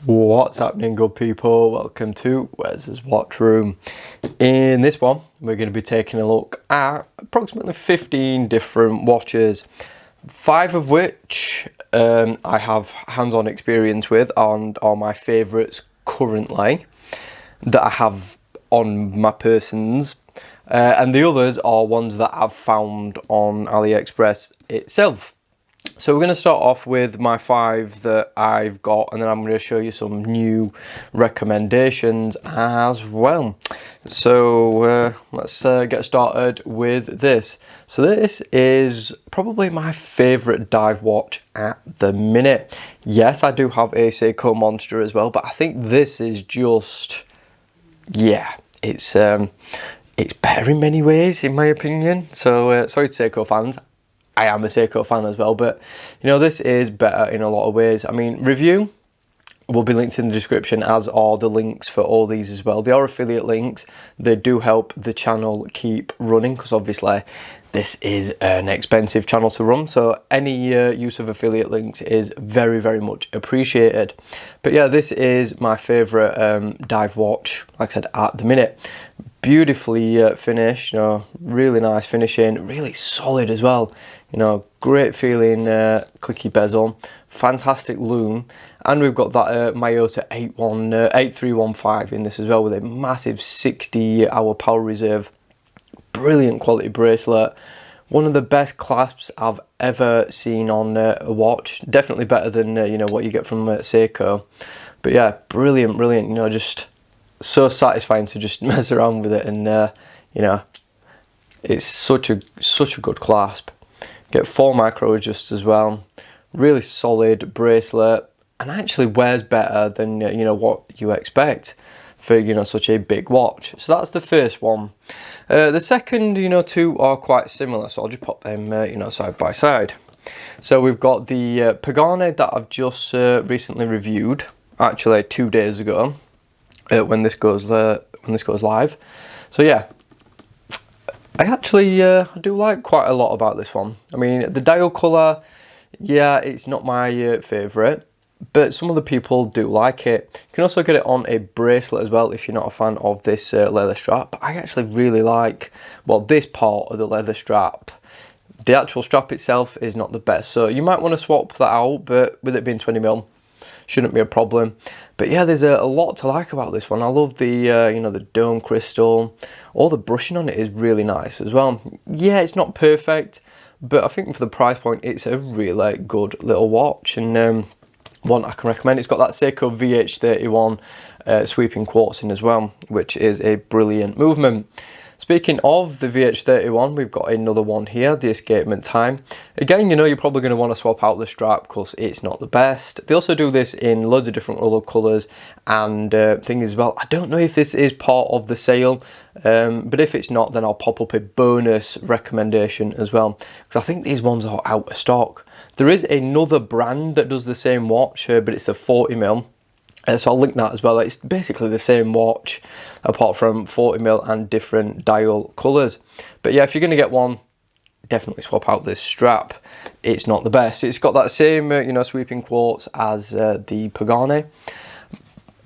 What's happening, good people? Welcome to Wes's Watch Room. In this one, we're going to be taking a look at approximately 15 different watches, 5 of which I have hands-on experience with and are my favourites currently that I have on my persons, and the others are ones that I've found on AliExpress itself. So we're going to start off with my 5 that I've got, and then I'm going to show you some new recommendations as well. So let's get started with this. So this is probably my favourite dive watch at the minute. Yes, I do have a Seiko Monster as well, but I think this is just, yeah, it's better in many ways, in my opinion. So sorry to Seiko fans. I am a Seiko fan as well, but you know, this is better in a lot of ways. I mean, review will be linked in the description, as are the links for all these as well. They are affiliate links. They do help the channel keep running, because obviously this is an expensive channel to run, so any use of affiliate links is very, very much appreciated. But yeah, this is my favourite dive watch, like I said, at the minute. Beautifully finished, you know, really nice finishing, really solid as well, you know, great feeling clicky bezel, fantastic lume, and we've got that Miyota 8315 in this as well, with a massive 60-hour power reserve. Brilliant quality bracelet, one of the best clasps I've ever seen on a watch, definitely better than you know, what you get from Seiko. But yeah, brilliant, you know, just so satisfying to just mess around with it, and you know, it's such a good clasp. Get 4 micro adjusts as well, really solid bracelet, and actually wears better than you know, what you expect for, you know, such a big watch. So that's the first one. The second, you know, 2 are quite similar, so I'll just pop them you know, side by side. So we've got the Pagani that I've just recently reviewed, actually 2 days ago. When this goes live. So yeah, I actually do like quite a lot about this one. I mean, the dial colour, yeah, it's not my favourite, but some other people do like it. You can also get it on a bracelet as well if you're not a fan of this leather strap. But I actually really like, well, this part of the leather strap. The actual strap itself is not the best, so you might want to swap that out, but with it being 20mm, shouldn't be a problem. But yeah, there's a lot to like about this one. I love the you know, the dome crystal. All the brushing on it is really nice as well. Yeah, it's not perfect, but I think for the price point, it's a really good little watch, and one I can recommend. It's got that Seiko VH31 sweeping quartz in as well, which is a brilliant movement. Speaking of the VH31, we've got another one here, the escapement time. Again, you know, you're probably going to want to swap out the strap because it's not the best. They also do this in loads of different other colours and things as well. I don't know if this is part of the sale, but if it's not, then I'll pop up a bonus recommendation as well, because I think these ones are out of stock. There is another brand that does the same watch, but it's the 40mm. So I'll link that as well. It's basically the same watch, apart from 40mm and different dial colours. But yeah, if you're going to get one, definitely swap out this strap. It's not the best. It's got that same you know, sweeping quartz as the Pagani,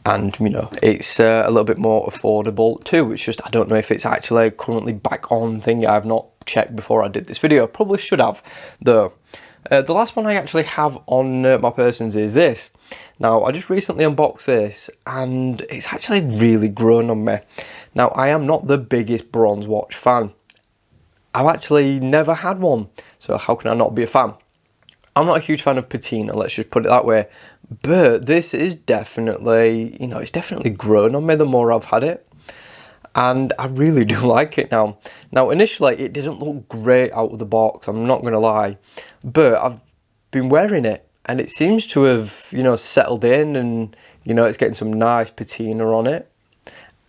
and you know, it's a little bit more affordable too. It's just, I don't know if it's actually currently back on thing. I've not checked before I did this video. Probably should have though. The last one I actually have on my persons is this. Now, I just recently unboxed this, and it's actually really grown on me. Now, I am not the biggest bronze watch fan. I've actually never had one, so how can I not be a fan? I'm not a huge fan of patina, let's just put it that way. But this is definitely, you know, it's definitely grown on me the more I've had it. And I really do like it now. Now, initially, it didn't look great out of the box, I'm not going to lie. But I've been wearing it, and it seems to have, you know, settled in, and, you know, it's getting some nice patina on it.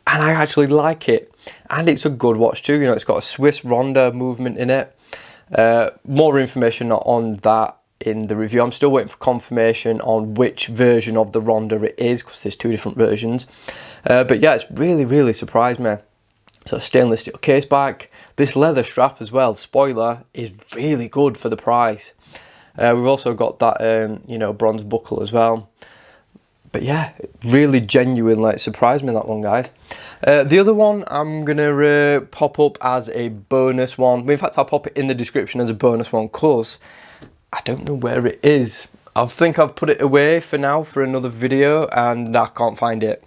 And I actually like it. And it's a good watch too, you know, it's got a Swiss Ronda movement in it. More information on that in the review. I'm still waiting for confirmation on which version of the Ronda it is, because there's 2 different versions. But yeah, it's really surprised me. So stainless steel case back. This leather strap as well, spoiler, is really good for the price. We've also got that you know, bronze buckle as well. But yeah, really genuine, like, surprised me, that one, guys. The other one I'm gonna pop up as a bonus one. In fact, I'll pop it in the description as a bonus one, cause I don't know where it is. I think I've put it away for now for another video and I can't find it.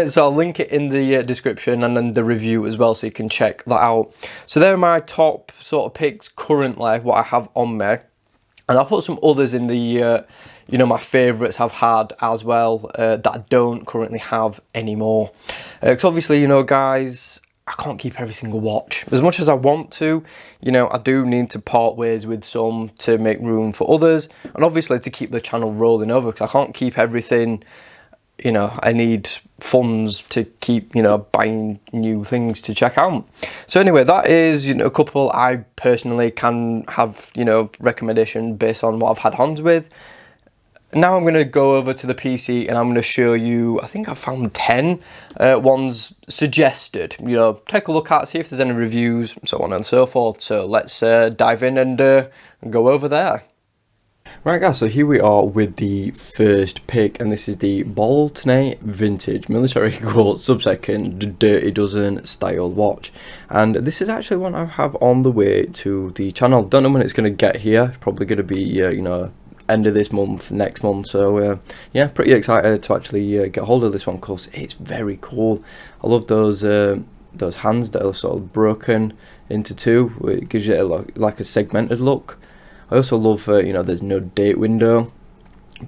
So I'll link it in the description and then the review as well, so you can check that out. So they're my top sort of picks currently, what I have on me. And I'll put some others in the, you know, my favourites I've had as well, that I don't currently have anymore. Because obviously, you know, guys, I can't keep every single watch. As much as I want to, you know, I do need to part ways with some to make room for others. And obviously to keep the channel rolling over, because I can't keep everything, you know, I need funds to keep, you know, buying new things to check out. So anyway, that is, you know, a couple I personally can have, you know, recommendation based on what I've had hands with. Now I'm going to go over to the PC and I'm going to show you, I think I found 10 ones suggested, you know, take a look at, see if there's any reviews, so on and so forth. So let's dive in and go over there. Right guys, so here we are with the first pick, and this is the Boltney Vintage Military Quartz Sub-Second Dirty Dozen style watch. And this is actually one I have on the way to the channel. Don't know when it's going to get here, probably going to be, you know, end of this month, next month. So yeah, pretty excited to actually get hold of this one, because it's very cool. I love those hands that are sort of broken into two. It gives you like a segmented look. I also love, you know, there's no date window,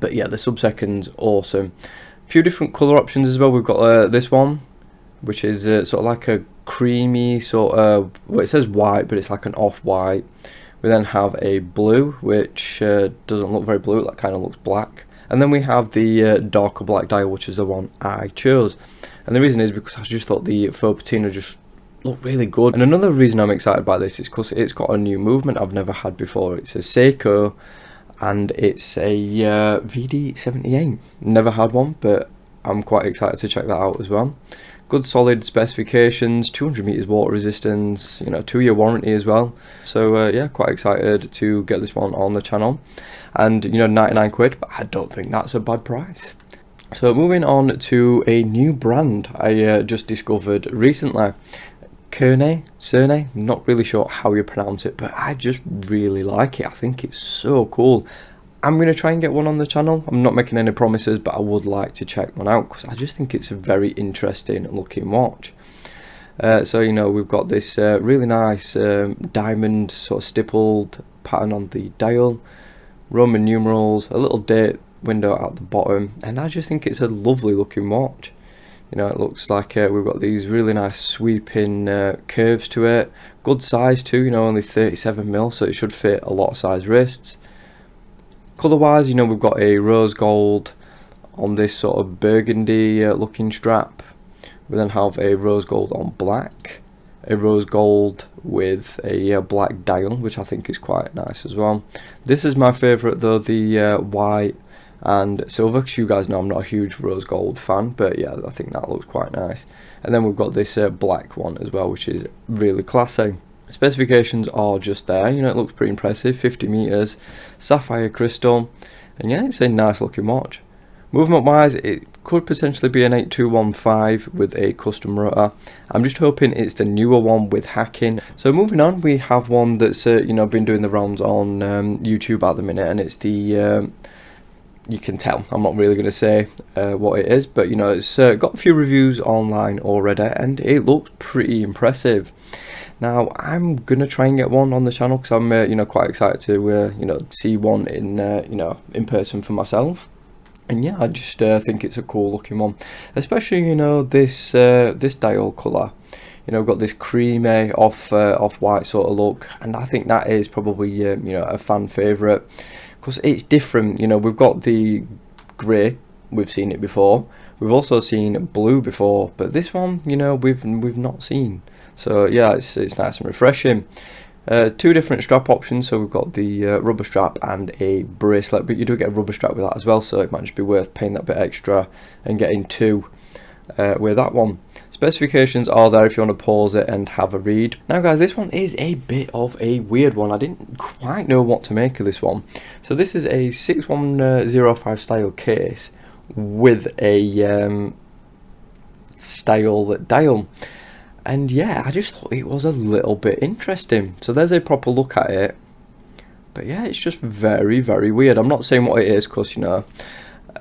but yeah, the sub-second's awesome. A few different colour options as well. We've got this one, which is sort of like a creamy sort of, well, it says white, but it's like an off-white. We then have a blue, which doesn't look very blue, that kind of looks black. And then we have the darker black dial, which is the one I chose. And the reason is because I just thought the faux patina just look really good. And another reason I'm excited by this is because it's got a new movement I've never had before. It's a Seiko and it's a VD78. Never had one, but I'm quite excited to check that out as well. Good solid specifications, 200 meters water resistance, you know, 2-year warranty as well. So yeah, quite excited to get this one on the channel. And you know, 99 quid, but I don't think that's a bad price. So moving on to a new brand I just discovered recently. Cerne, not really sure how you pronounce it, but I just really like it. I think it's so cool. I'm going to try and get one on the channel. I'm not making any promises, but I would like to check one out because I just think it's a very interesting looking watch. So, you know, we've got this really nice diamond sort of stippled pattern on the dial, Roman numerals, a little date window at the bottom, and I just think it's a lovely looking watch. You know, it looks like we've got these really nice sweeping curves to it. Good size too, you know, only 37mm, so it should fit a lot of size wrists. Colour wise, you know, we've got a rose gold on this sort of burgundy looking strap. We then have a rose gold on black, a rose gold with a black dial, which I think is quite nice as well. This is my favourite though, the white and silver, because you guys know I'm not a huge rose gold fan, but yeah, I think that looks quite nice. And then we've got this black one as well, which is really classy. Specifications are just there, you know, it looks pretty impressive. 50 meters, sapphire crystal, and yeah, it's a nice looking watch. Movement wise, it could potentially be an 8215 with a custom rotor. I'm just hoping it's the newer one with hacking. So moving on, we have one that's you know, been doing the rounds on YouTube at the minute, and it's the you can tell, I'm not really going to say what it is, but you know, it's got a few reviews online already and it looks pretty impressive. Now I'm going to try and get one on the channel because I'm you know, quite excited to you know, see one in you know, in person for myself. And yeah, I just think it's a cool looking one, especially, you know, this this dial colour. You know, got this creamy off white sort of look, and I think that is probably you know, a fan favourite. Because it's different, you know, we've got the grey, we've seen it before, we've also seen blue before, but this one, you know, we've not seen. So yeah, it's nice and refreshing. Two different strap options, so we've got the rubber strap and a bracelet, but you do get a rubber strap with that as well, so it might just be worth paying that bit extra and getting two with that one. Specifications are there if you want to pause it and have a read. Now guys, this one is a bit of a weird one. I didn't quite know what to make of this one. So this is a 6105 style case with a style dial. And yeah, I just thought it was a little bit interesting. So there's a proper look at it. But yeah, it's just very, very weird. I'm not saying what it is, because, you know,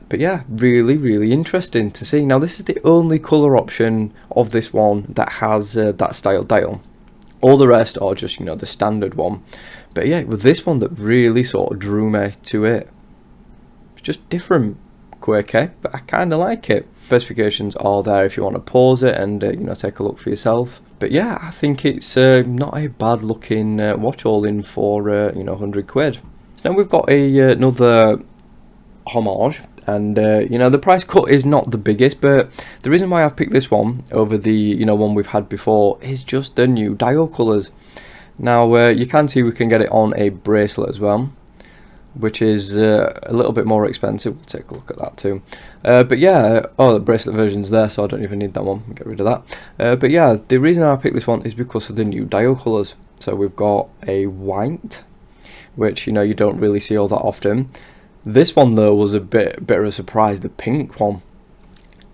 but yeah, really, really interesting to see. Now, this is the only colour option of this one that has that style dial. All the rest are just, you know, the standard one. But yeah, with this one that really sort of drew me to it. It's just different, quirky, but I kind of like it. Specifications are there if you want to pause it and you know, take a look for yourself. But yeah, I think it's not a bad looking watch, all in for you know, 100 quid. So now we've got another homage, and you know, the price cut is not the biggest, but the reason why I've picked this one over the, you know, one we've had before is just the new dial colours. Now you can see we can get it on a bracelet as well, which is a little bit more expensive. We'll take a look at that too. But yeah, oh, the bracelet version's there, so I don't even need that one. Get rid of that. But yeah, the reason I picked this one is because of the new dial colours. So we've got a white, which, you know, you don't really see all that often. This one though was a bit of a surprise, the pink one.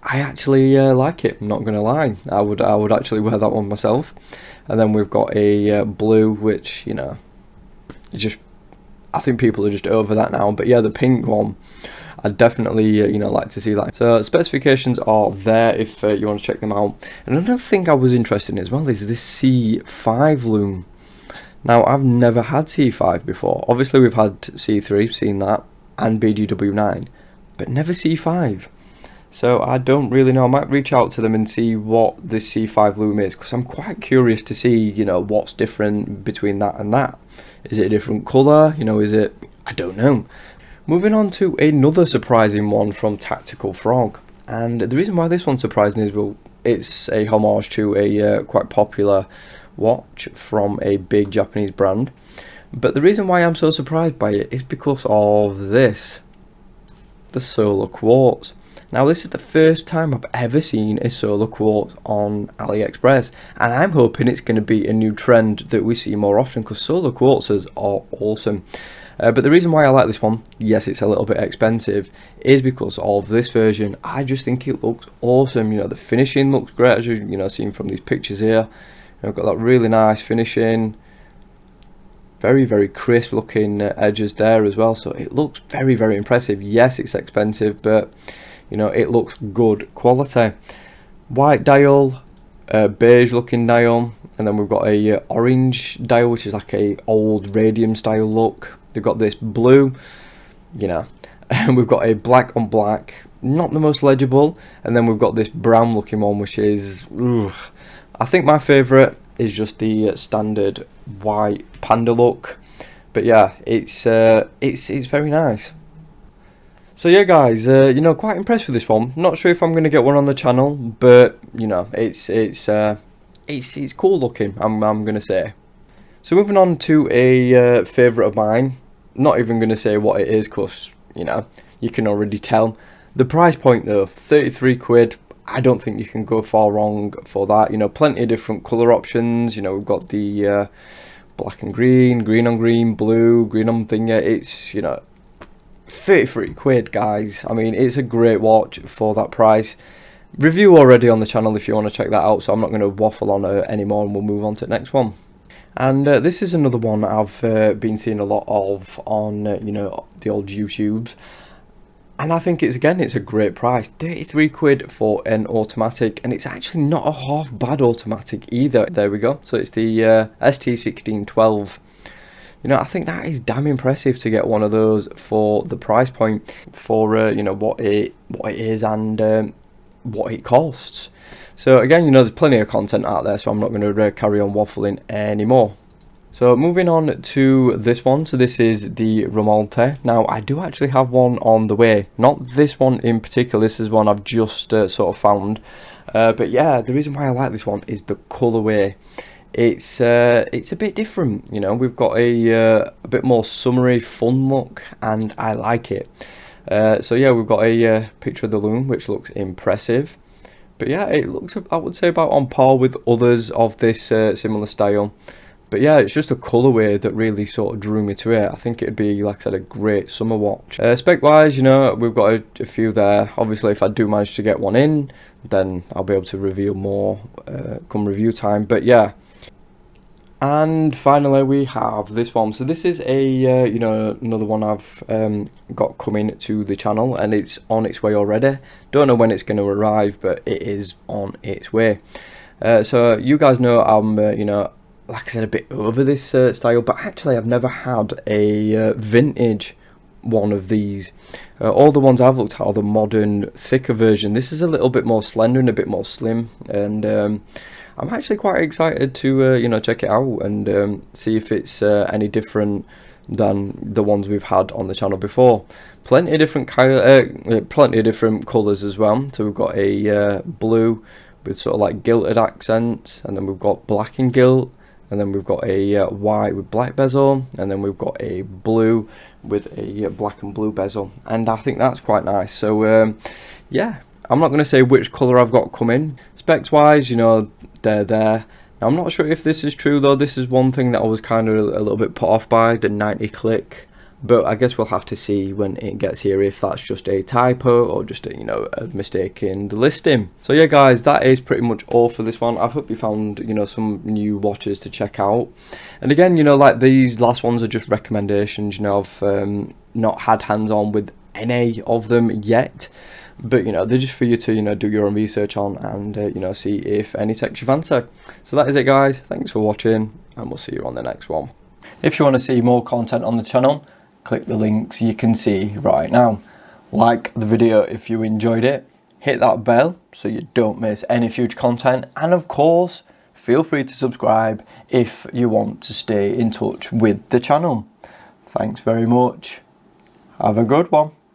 I actually like it, I'm not gonna lie. I would actually wear that one myself. And then we've got a blue, which, you know, just, I think people are just over that now. But yeah, the pink one, I definitely you know, like to see that. So specifications are there if you want to check them out. And another thing I was interested in as well is this C5 loom. Now, I've never had C5 before. Obviously we've had C3, seen that, and BGW9, but never C5. So I don't really know. I might reach out to them and see what this C5 loom is, because I'm quite curious to see, you know, what's different between that and that. Is it a different colour? You know, is it? I don't know. Moving on to another surprising one from Tactical Frog. And the reason why this one's surprising is, well, it's a homage to a quite popular watch from a big Japanese brand. But the reason why I'm so surprised by it is because of this, the solar quartz. Now, this is the first time I've ever seen a solar quartz on AliExpress, and I'm hoping it's going to be a new trend that we see more often, because solar quartzes are awesome. But the reason why I like this one, yes, it's a little bit expensive, is because of this version. I just think it looks awesome. You know, the finishing looks great, as you know, seen from these pictures here. I've got that really nice finishing, very, very crisp looking edges there as well. So it looks very, very impressive. Yes, it's expensive, but you know, it looks good quality. White dial, beige looking dial, and then we've got a orange dial, which is like a old radium style look. We've got this blue, you know, and we've got a black on black, not the most legible, and then we've got this brown looking one, which is, I think my favourite is just the standard white panda look. But yeah, it's very nice. So yeah, guys, you know, quite impressed with this one. Not sure if I'm going to get one on the channel, but you know, it's cool looking, I'm going to say. So moving on to a favourite of mine. Not even going to say what it is, because, you know, you can already tell. The price point though, 33 quid. I don't think you can go far wrong for that. You know, plenty of different colour options. You know, we've got the black and green, green on green, blue, green on thingy. It's, you know, 33 quid, guys. I mean, it's a great watch for that price. Review already on the channel if you want to check that out, so I'm not going to waffle on it anymore, and we'll move on to the next one. And this is another one I've been seeing a lot of on you know, the old YouTubes, and I think it's a great price. 33 quid for an automatic, and it's actually not a half bad automatic either. There we go. So it's the ST1612. You know, I think that is damn impressive to get one of those for the price point, for you know, what it is and what it costs. So again, you know, there's plenty of content out there, so I'm not going to carry on waffling anymore. So moving on to this one. So this is the Romalte. Now, I do actually have one on the way. Not this one in particular. This is one I've just sort of found. But yeah, the reason why I like this one is the colorway. It's a bit different. You know, we've got a bit more summery, fun look, and I like it. So yeah, we've got a picture of the loom, which looks impressive. But yeah, it looks, I would say, about on par with others of this similar style. But yeah, it's just a colourway that really sort of drew me to it. I think it'd be, like I said, a great summer watch. Spec wise, you know, we've got a few there. Obviously, if I do manage to get one in, then I'll be able to reveal more come review time. But yeah. And finally we have this one. So this is a you know, another one I've got coming to the channel, and it's on its way already. Don't know when it's going to arrive, but it is on its way. So you guys know I'm you know, like I said, a bit over this style, but actually I've never had a vintage one of these. All the ones I've looked at are the modern, thicker version. This is a little bit more slender and a bit more slim, and I'm actually quite excited to you know, check it out and see if it's any different than the ones we've had on the channel before. Plenty of different colours as well. So we've got a blue with sort of like gilded accents, and then we've got black and gilt, and then we've got a white with black bezel, and then we've got a blue with a black and blue bezel, and I think that's quite nice. So yeah, I'm not going to say which colour I've got coming. Specs wise, you know, they're there. Now, I'm not sure if this is true though. This is one thing that I was kind of a little bit put off by, the 90 click. But I guess we'll have to see when it gets here if that's just a typo or just a, you know, a mistake in the listing. So yeah guys, that is pretty much all for this one. I hope you found, you know, some new watches to check out. And again, you know, like these last ones are just recommendations. You know, I've not had hands on with any of them yet, but you know, they're just for you to, you know, do your own research on and you know, see if any takes your fancy. So that is it guys, thanks for watching, and we'll see you on the next one. If you want to see more content on the channel, click the links you can see right now. Like the video if you enjoyed it, hit that bell so you don't miss any future content, and of course feel free to subscribe if you want to stay in touch with the channel. Thanks very much, have a good one.